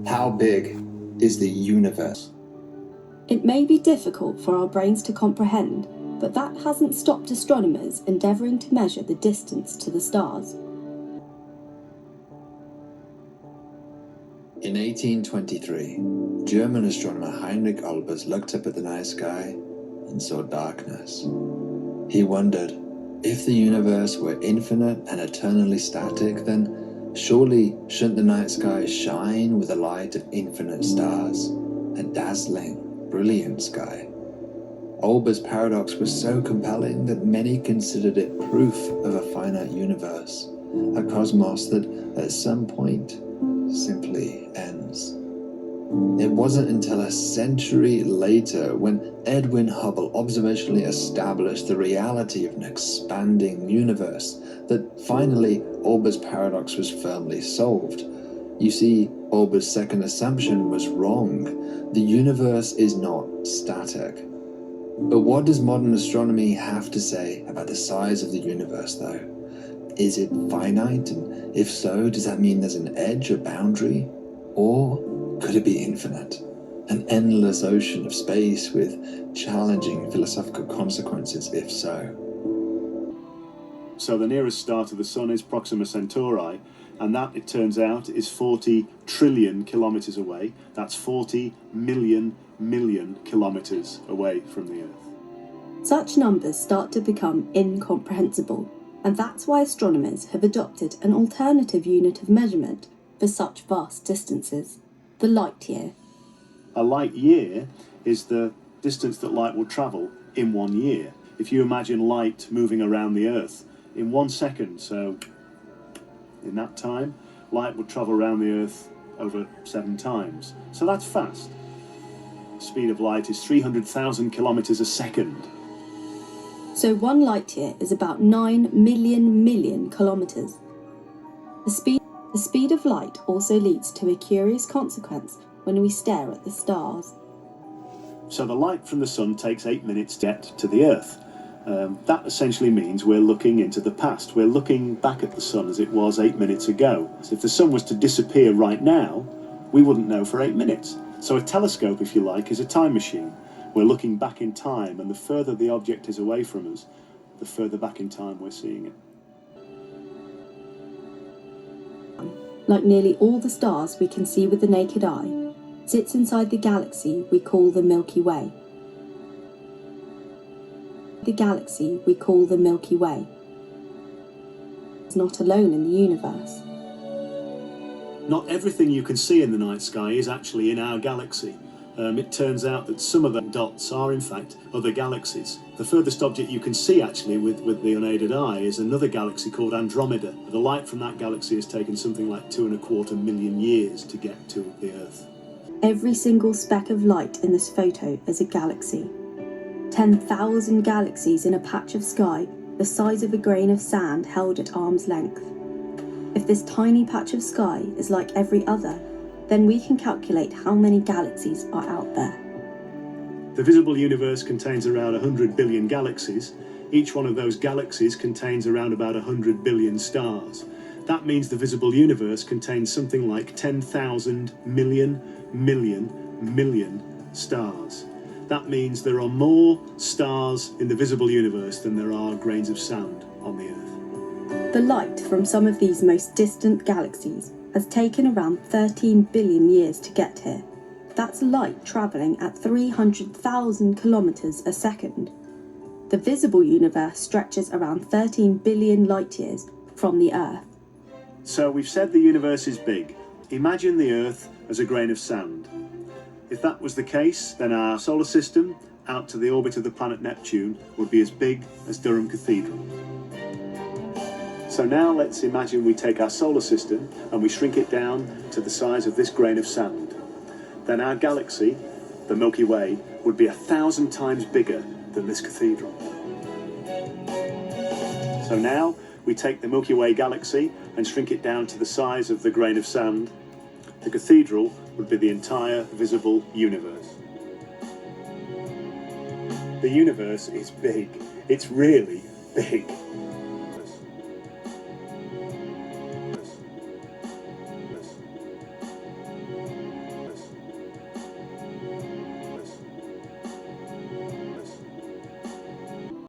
How big is the universe? It may be difficult for our brains to comprehend, but that hasn't stopped astronomers endeavouring to measure the distance to the stars. In 1823, German astronomer Heinrich Olbers looked up at the night sky and saw darkness. He wondered, if the universe were infinite and eternally static, then surely shouldn't the night sky shine with the light of infinite stars, a dazzling, brilliant sky? Olbers' paradox was so compelling that many considered it proof of a finite universe, a cosmos that at some point simply ends. It wasn't until a century later, when Edwin Hubble observationally established the reality of an expanding universe, that finally Olbers' paradox was firmly solved. You see, Olbers' second assumption was wrong. The universe is not static. But what does modern astronomy have to say about the size of the universe, though? Is it finite? And if so, does that mean there's an edge, a boundary? Or could it be infinite? An endless ocean of space with challenging philosophical consequences, if so? So the nearest star to the Sun is Proxima Centauri, and that, it turns out, is 40 trillion kilometres away. That's 40 million kilometres away from the Earth. Such numbers start to become incomprehensible, and that's why astronomers have adopted an alternative unit of measurement for such vast distances, the light year. A light year is the distance that light will travel in 1 year. If you imagine light moving around the Earth in 1 second, so in that time, light would travel around the Earth over 7 times. So that's fast. The speed of light is 300,000 kilometres a second. So 1 light year is about 9 million kilometres. The speed of light also leads to a curious consequence when we stare at the stars. So the light from the Sun takes 8 minutes to get to the Earth. That essentially means we're looking into the past. We're looking back at the Sun as it was 8 minutes ago. So if the Sun was to disappear right now, we wouldn't know for 8 minutes. So a telescope, if you like, is a time machine. We're looking back in time, and the further the object is away from us, the further back in time we're seeing it. Like nearly all the stars we can see with the naked eye, sits inside the galaxy we call the Milky Way. The galaxy we call the Milky Way is not alone in the universe. Not everything you can see in the night sky is actually in our galaxy. It turns out that some of the dots are in fact other galaxies. The furthest object you can see actually with the unaided eye is another galaxy called Andromeda. The light from that galaxy has taken something like 2.25 million years to get to the Earth. Every single speck of light in this photo is a galaxy. 10,000 galaxies in a patch of sky the size of a grain of sand held at arm's length. If this tiny patch of sky is like every other, then we can calculate how many galaxies are out there. The visible universe contains around 100 billion galaxies. Each one of those galaxies contains around about 100 billion stars. That means the visible universe contains something like 10,000 million stars. That means there are more stars in the visible universe than there are grains of sand on the Earth. The light from some of these most distant galaxies has taken around 13 billion years to get here. That's light travelling at 300,000 kilometres a second. The visible universe stretches around 13 billion light years from the Earth. So we've said the universe is big. Imagine the Earth as a grain of sand. If that was the case, then our solar system, out to the orbit of the planet Neptune, would be as big as Durham Cathedral. So now let's imagine we take our solar system and we shrink it down to the size of this grain of sand. Then our galaxy, the Milky Way, would be 1,000 times bigger than this cathedral. So now we take the Milky Way galaxy and shrink it down to the size of the grain of sand. The cathedral would be the entire visible universe. The universe is big. It's really big.